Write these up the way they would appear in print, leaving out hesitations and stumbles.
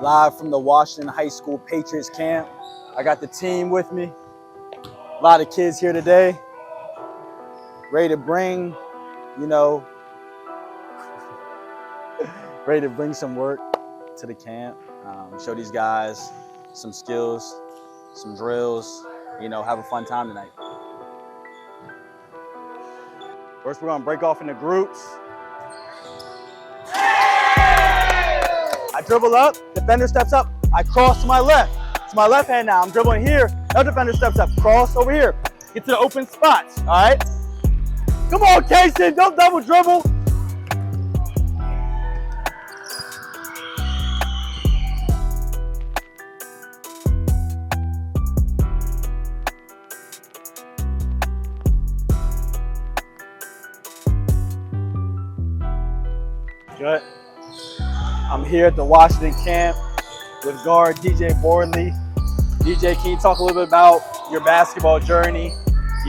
Live from the Washington High School Patriots camp. I got the team with me. A lot of kids here today, ready to bring, ready to bring some work to the camp. Show these guys some skills, some drills, have a fun time tonight. First, we're gonna break off into groups. I dribble up, defender steps up, I cross to my left. It's my left hand now, I'm dribbling here, another defender steps up, cross over here. Get to the open spots, all right? Come on, Casey, don't double dribble. Good. I'm here at the Washington camp with guard DJ Bordley. DJ, can you talk a little bit about your basketball journey?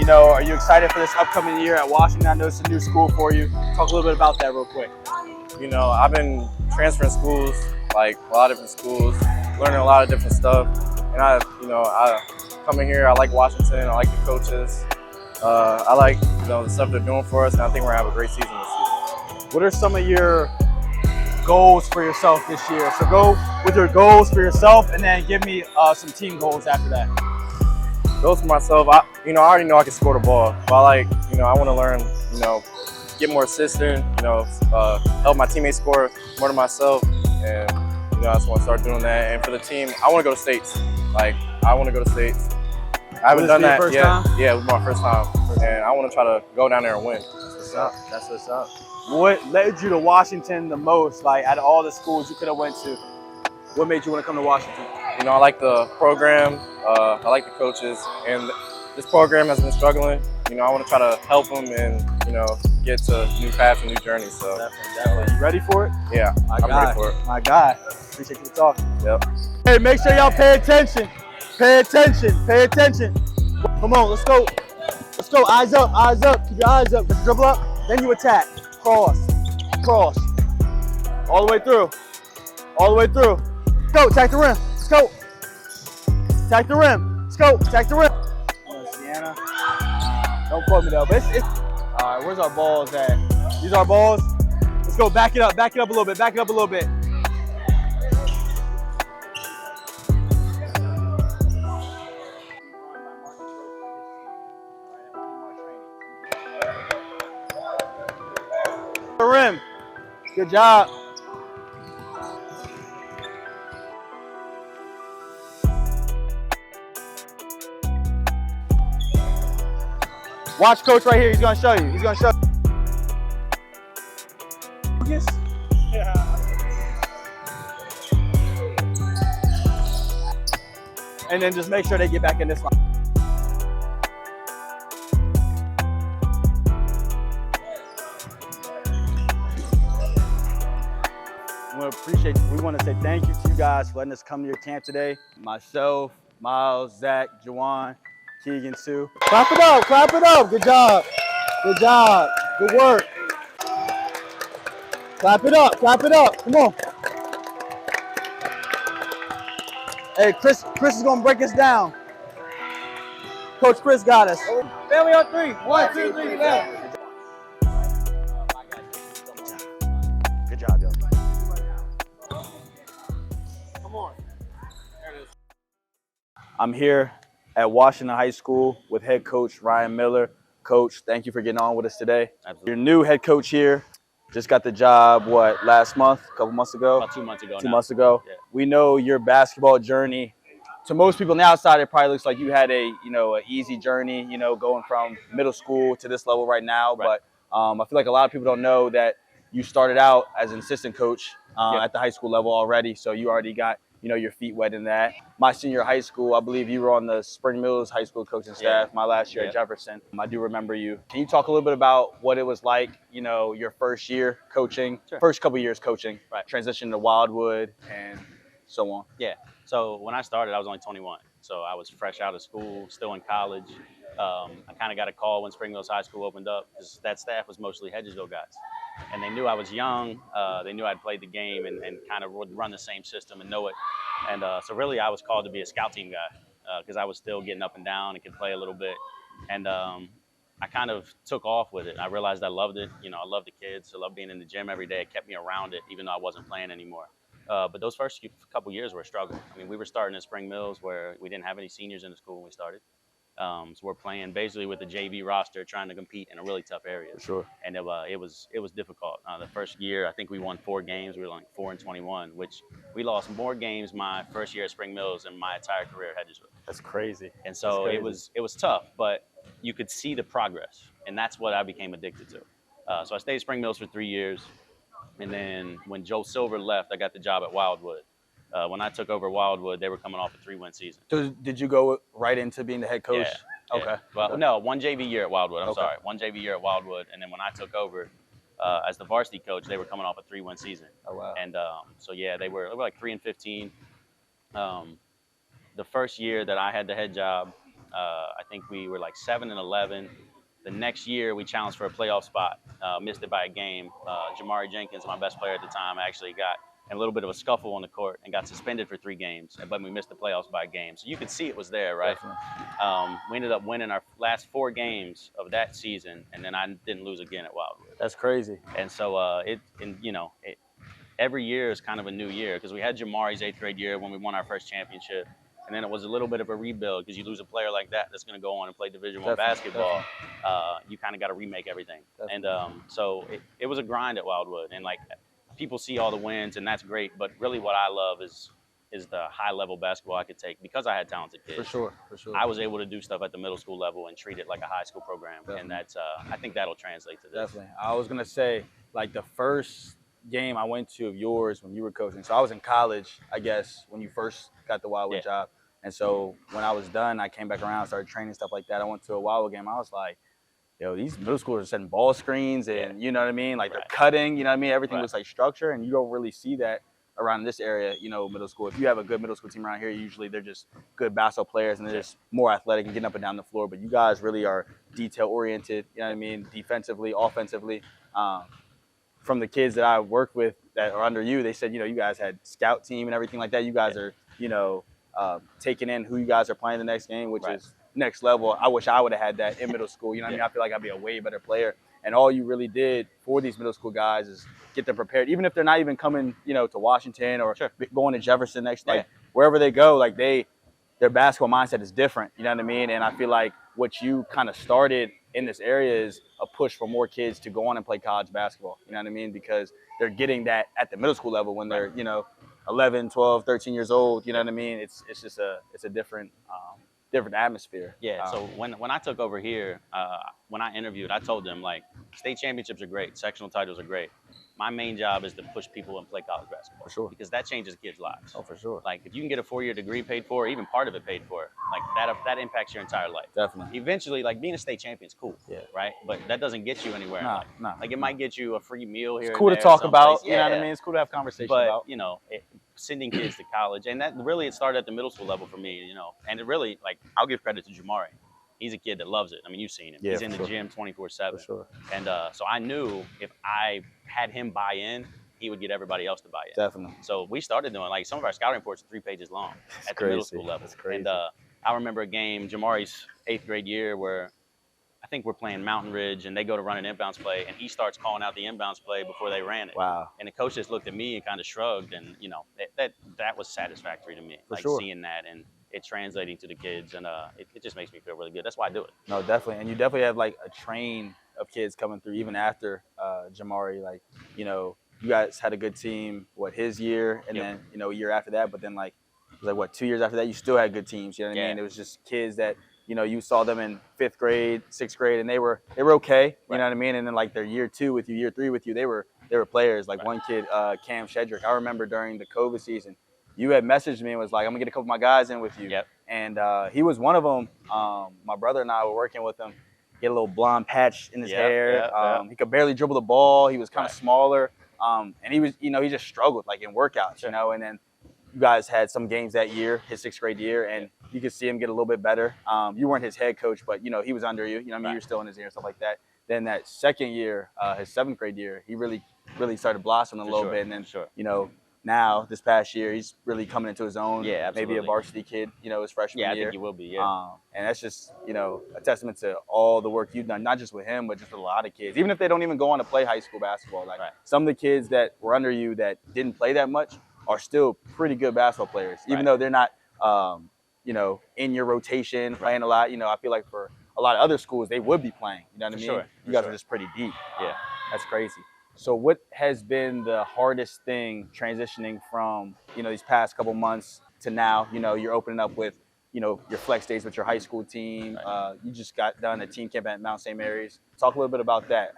Are you excited for this upcoming year at Washington? I know it's a new school for you. Talk a little bit about that real quick. I've been transferring schools, like a lot of different schools, learning a lot of different stuff. And I coming here, I like Washington, I like the coaches. I like, the stuff they're doing for us, and I think we're gonna have a great season this season. What are some of your goals for yourself this year? So go with your goals for yourself and then give me some team goals after that. Goals for myself, I already know I can score the ball, but I want to learn, get more assistant, help my teammates score more than myself, and I just want to start doing that. And for the team, I want to go to states. I want to go to states. I haven't done that yet. Yeah, it was my first time, and I want to try to go down there and win. That's what's up. That's what's up. What led you to Washington the most? Like, out of all the schools you could have went to, what made you want to come to Washington? I like the program. I like the coaches, and this program has been struggling. I want to try to help them and get to new paths and new journeys. So definitely. You ready for it? Yeah, I'm ready for it. My guy. Appreciate you talking. Yep. Hey, make sure y'all pay attention. Pay attention. Pay attention. Come on, let's go. Let's go. Eyes up. Eyes up. Keep your eyes up. Just dribble up. Then you attack. Cross. Cross. All the way through. All the way through. Go. Attack the rim. Let's go. Attack the rim. Let's go. Attack the rim. Sienna. Don't quote me though, but it's all right, where's our balls at? These are our balls. Let's go. Back it up. Back it up a little bit. Back it up a little bit. The rim. Good job. Watch coach right here. He's gonna show you. He's gonna show you. Yeah. And then just make sure they get back in this line. We want to say thank you to you guys for letting us come to your camp today. Myself, Miles, Zach, Juwan, Keegan, Sue. Clap it up, clap it up. Good job. Good job. Good work. Clap it up, clap it up. Come on. Hey, Chris is going to break us down. Coach Chris got us. Family on three. 1, 2, 3, family. Good job, yo. Come on. There it is. I'm here at Washington High School with head coach Ryan Miller. Coach, thank you for getting on with us today. Absolutely. You're new head coach here. Just got the job, last month, a couple months ago? About 2 months ago. 2 months ago. Yeah. We know your basketball journey. To most people on the outside, it probably looks like you had an easy journey, going from middle school to this level right now. Right. But I feel like a lot of people don't know that you started out as an assistant coach at the high school level already. So you already got, your feet wet in that. My senior year of high school, I believe you were on the Spring Mills High School coaching staff. My last year at Jefferson. I do remember you. Can you talk a little bit about what it was like, your first year coaching, first couple years coaching, transition to Wildwood and so on? Yeah. So when I started, I was only 21. So I was fresh out of school, still in college. I kind of got a call when Spring Mills High School opened up because that staff was mostly Hedgesville guys. and they knew I was young. They knew I'd played the game and kind of would run the same system and know it. And so really, I was called to be a scout team guy because I was still getting up and down and could play a little bit. And I kind of took off with it. I realized I loved it. You know, I loved the kids. I loved being in the gym every day. It kept me around it, even though I wasn't playing anymore. But those first couple years were a struggle. I mean, we were starting at Spring Mills where we didn't have any seniors in the school when we started. So we're playing basically with the JV roster, trying to compete in a really tough area. For sure. And it was difficult. The first year, I think we won 4 games. We were like 4-21, which we lost more games my first year at Spring Mills than my entire career at Hedgesville. That's crazy. And so it was tough, but you could see the progress, and that's what I became addicted to. So I stayed at Spring Mills for 3 years, and then when Joe Silver left, I got the job at Wildwood. When I took over Wildwood, they were coming off a 3-win season. So did you go right into being the head coach? Yeah. Okay. Well, no, 1 JV year at Wildwood. I'm Okay. sorry, 1 JV year at Wildwood, and then when I took over as the varsity coach, they were coming off a 3-win season. Oh wow. And so yeah, they were like 3-15. The first year that I had the head job, I think we were like 7-11. The next year, we challenged for a playoff spot, missed it by a game. Jamari Jenkins, my best player at the time, actually got in a little bit of a scuffle on the court and got suspended for 3 games, but we missed the playoffs by a game. So you could see it was there, right? We ended up winning our last 4 games of that season, and then I didn't lose again at Wildwood. That's crazy. And so every year is kind of a new year because we had Jamari's 8th grade year when we won our first championship. And then it was a little bit of a rebuild because you lose a player like that that's going to go on and play Division I basketball. You kind of got to remake everything. Definitely. And so it was a grind at Wildwood. And like people see all the wins, and that's great. But really, what I love is the high level basketball I could take because I had talented kids. For sure. I was able to do stuff at the middle school level and treat it like a high school program. Definitely. And that's I think that'll translate to this. Definitely. I was gonna say, like, the first game I went to of yours when you were coaching. So I was in college, I guess, when you first got the Wildwood job. And so when I was done, I came back around, started training, stuff like that. I went to a Wildwood game. I was like, yo, these middle schoolers are setting ball screens and, you know what I mean? Like, they're cutting, you know what I mean? Everything was like structure, and you don't really see that around this area, you know, middle school. If you have a good middle school team around here, usually they're just good basketball players and they're just more athletic and getting up and down the floor. But you guys really are detail-oriented, you know what I mean? Defensively, offensively. From the kids that I worked with that are under you, they said, you know, you guys had scout team and everything like that. You guys are, you know, taking in who you guys are playing the next game, which is next level. I wish I would have had that in middle school. You know what I mean? I feel like I'd be a way better player. And all you really did for these middle school guys is get them prepared. Even if they're not even coming, you know, to Washington or going to Jefferson next, like wherever they go, like their basketball mindset is different. You know what I mean? And I feel like what you kind of started in this area is a push for more kids to go on and play college basketball. You know what I mean? Because they're getting that at the middle school level when they're, you know, 11, 12, 13 years old. You know what I mean? It's just a different atmosphere. Yeah. So when I took over here, when I interviewed, I told them, like, state championships are great, sectional titles are great. My main job is to push people and play college basketball. For sure. Because that changes kids' lives. Oh, for sure. Like, if you can get a 4-year degree paid for, or even part of it paid for, like that impacts your entire life. Definitely. Eventually, like, being a state champion is cool. Yeah. Right? But that doesn't get you anywhere. Nah. Like, it might get you a free meal here. It's cool and to there talk about. someplace. You know what I mean? It's cool to have conversation about. But, you know, sending kids to college, and that really, it started at the middle school level for me, you know. And it really, like, I'll give credit to Jamari. He's a kid that loves it. I mean, you've seen him. Yeah, he's in the gym 24/7. For sure. And so I knew if I had him buy in, he would get everybody else to buy in. Definitely. So we started doing, like, some of our scouting reports are 3 pages long at the middle school level. That's crazy. And I remember a game, Jamari's 8th grade year, where I think we're playing Mountain Ridge, and they go to run an inbounds play, and he starts calling out the inbounds play before they ran it. Wow. And the coach just looked at me and kind of shrugged, and, you know, that was satisfactory to me. For like, sure. Seeing that and it translating to the kids, and it just makes me feel really good. That's why I do it. No, definitely. And you definitely have, like, a train of kids coming through even after Jamari. Like, you know, you guys had a good team, his year, and then, you know, a year after that. But then, like, it was like, 2 years after that, you still had good teams. You know what I mean? It was just kids that, you know, you saw them in 5th grade, 6th grade, and they were okay. You know what I mean? And then, like, their year 2 with you, year 3 with you, they were players. Like, one kid, Cam Shedrick, I remember during the COVID season, you had messaged me and was like, I'm going to get a couple of my guys in with you. Yep. And he was one of them. My brother and I were working with him. He had a little blonde patch in his hair. He could barely dribble the ball. He was kind of smaller. And he was, you know, he just struggled, like, in workouts, you know. And then you guys had some games that year, his 6th grade year, and you could see him get a little bit better. You weren't his head coach, but, you know, he was under you. You know what I mean? You were still in his ear and stuff like that. then that second year, his 7th grade year, he really started blossoming a little bit. And then, now this past year, he's really coming into his own. Yeah, absolutely. Maybe a varsity kid, his freshman year. Yeah, I think he will be, yeah. And that's just, a testament to all the work you've done, not just with him, but just with a lot of kids. Even if they don't even go on to play high school basketball. Like some of the kids that were under you that didn't play that much are still pretty good basketball players, even though they're not, in your rotation playing a lot. I feel like for a lot of other schools, they would be playing. You know what I mean? Sure. You guys are just pretty deep. Yeah. That's crazy. So what has been the hardest thing transitioning from, these past couple months to now? You're opening up with, your flex days with your high school team. You just got done a team camp at Mount St. Mary's. Talk a little bit about that.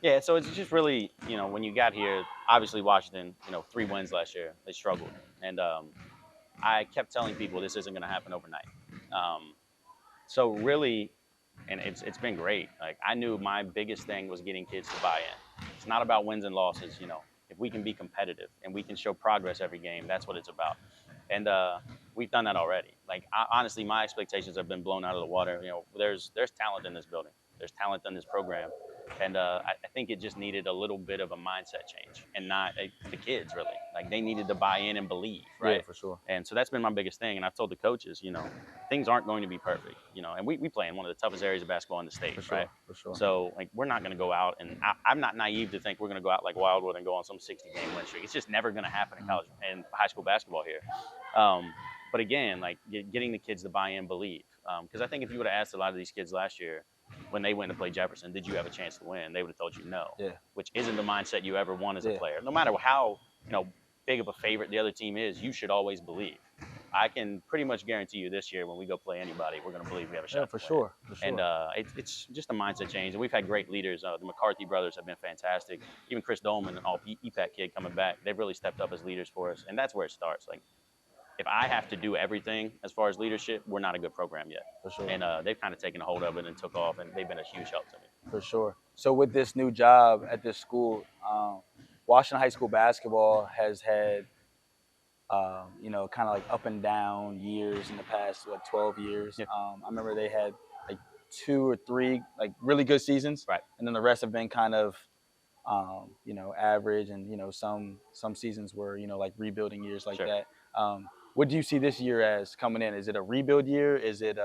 Yeah, so it's just really, when you got here, obviously Washington, 3 wins last year. They struggled. And I kept telling people this isn't going to happen overnight. So really, and it's been great. Like, I knew my biggest thing was getting kids to buy in. It's not about wins and losses. If we can be competitive and we can show progress every game, that's what it's about. And we've done that already. Like, honestly, my expectations have been blown out of the water. There's talent in this building. There's talent in this program. And I think it just needed a little bit of a mindset change, and not the kids really. Like, they needed to buy in and believe, right? Yeah, for sure. And so that's been my biggest thing. And I've told the coaches, things aren't going to be perfect, and we play in one of the toughest areas of basketball in the state, right? For sure. So, like, we're not going to go out, and I'm not naive to think we're going to go out like Wildwood and go on some 60-game win streak. It's just never going to happen in college and high school basketball here. But again, like, getting the kids to buy in, believe. Because I think if you would have asked a lot of these kids last year, when they went to play Jefferson, did you have a chance to win? They would have told you no. Yeah. Which isn't the mindset you ever want as a player. No matter how big of a favorite the other team is, you should always believe. I can pretty much guarantee you this year when we go play anybody, we're going to believe we have a shot. Yeah, for sure. And it's just a mindset change. And we've had great leaders. The McCarthy brothers have been fantastic. Even Chris Dolman, an all-EPAC kid coming back, they've really stepped up as leaders for us. And that's where it starts. Like, if I have to do everything as far as leadership, we're not a good program yet. For sure. And they've kind of taken a hold of it and took off, and they've been a huge help to me. For sure. So with this new job at this school, Washington High School basketball has had, kind of like up and down years in the past, 12 years. Yeah. I remember they had like 2 or 3 like really good seasons. Right. And then the rest have been kind of, average, and, some seasons were, like rebuilding years like that. What do you see this year as coming in? Is it a rebuild year? Is it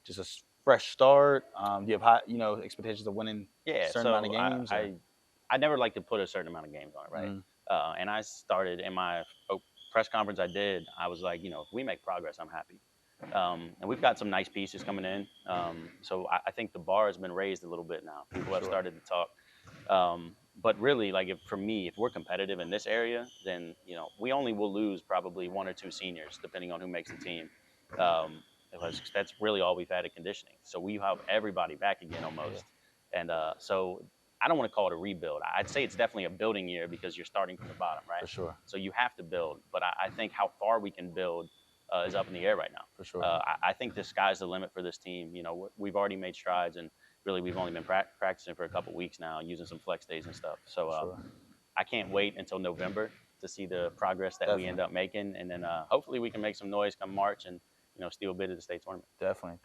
just a fresh start? Do you have high, expectations of winning a certain amount of games? I never like to put a certain amount of games on it, right? Mm-hmm. And I started in my press conference I did, I was like, if we make progress, I'm happy. And we've got some nice pieces coming in. So I think the bar has been raised a little bit now. People have started to talk. But really, like, for me, if we're competitive in this area, then, we only will lose probably 1 or 2 seniors, depending on who makes the team. Because that's really all we've had at conditioning. So we have everybody back again almost. Yeah. And so I don't want to call it a rebuild. I'd say it's definitely a building year because you're starting from the bottom, right? For sure. So you have to build. But I think how far we can build is up in the air right now. For sure. I think the sky's the limit for this team. We've already made strides, and really we've only been practicing for a couple weeks now, using some flex days and stuff. So I can't wait until November to see the progress that we end up making, and then hopefully we can make some noise come March and steal a bit of the state tournament. Definitely.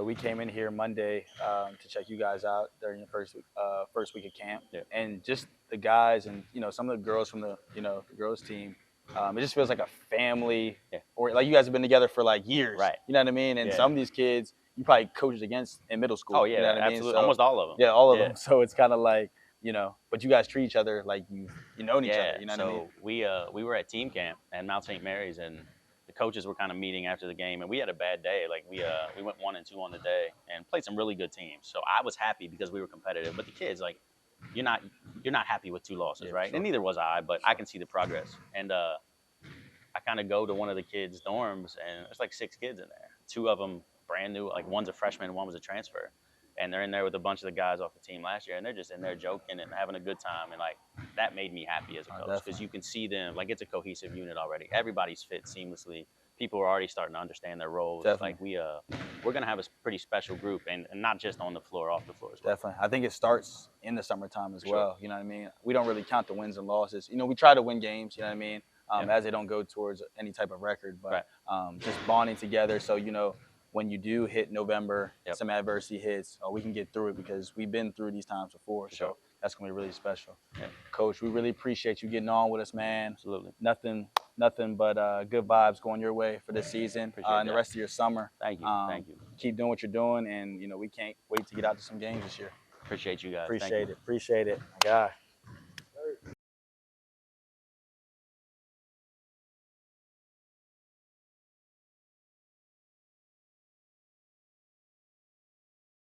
We came in here Monday to check you guys out during the first week of camp, and just the guys and some of the girls from the the girls team. It just feels like a family, or like you guys have been together for like years, right? You know what I mean? And some of these kids you probably coached against in middle school. Oh yeah, you know what absolutely. I mean? So, almost all of them. Yeah, all of them. So it's kind of like but you guys treat each other like you know each other. You know what I mean? We were at team camp at Mount St. Mary's, and the coaches were kind of meeting after the game, and we had a bad day. Like we went 1 and 2 on the day and played some really good teams. So I was happy because we were competitive, but the kids, like, you're not happy with 2 losses, right? Sure. And neither was I, but I can see the progress. And I kind of go to one of the kids' dorms, and there's like 6 kids in there. 2 of them brand new, like one's a freshman, one was a transfer. And they're in there with a bunch of the guys off the team last year, and they're just in there joking and having a good time. And, like, that made me happy as a coach because you can see them, like, it's a cohesive unit already. Everybody's fit seamlessly. People are already starting to understand their roles. Definitely. Like, we're going to have a pretty special group, and not just on the floor, off the floor as well. Definitely. I think it starts in the summertime as well. You know what I mean? We don't really count the wins and losses. We try to win games, you know what I mean, as they don't go towards any type of record. But just bonding together. So, when you do hit November, Yep. some adversity hits, we can get through it because we've been through these times before. Sure. So that's going to be really special. Yeah. Coach, we really appreciate you getting on with us, man. Absolutely. Nothing but good vibes going your way for this season and the rest of your summer. Thank you. Thank you. Keep doing what you're doing, and we can't wait to get out to some games this year. Appreciate you guys. Appreciate it. My guy.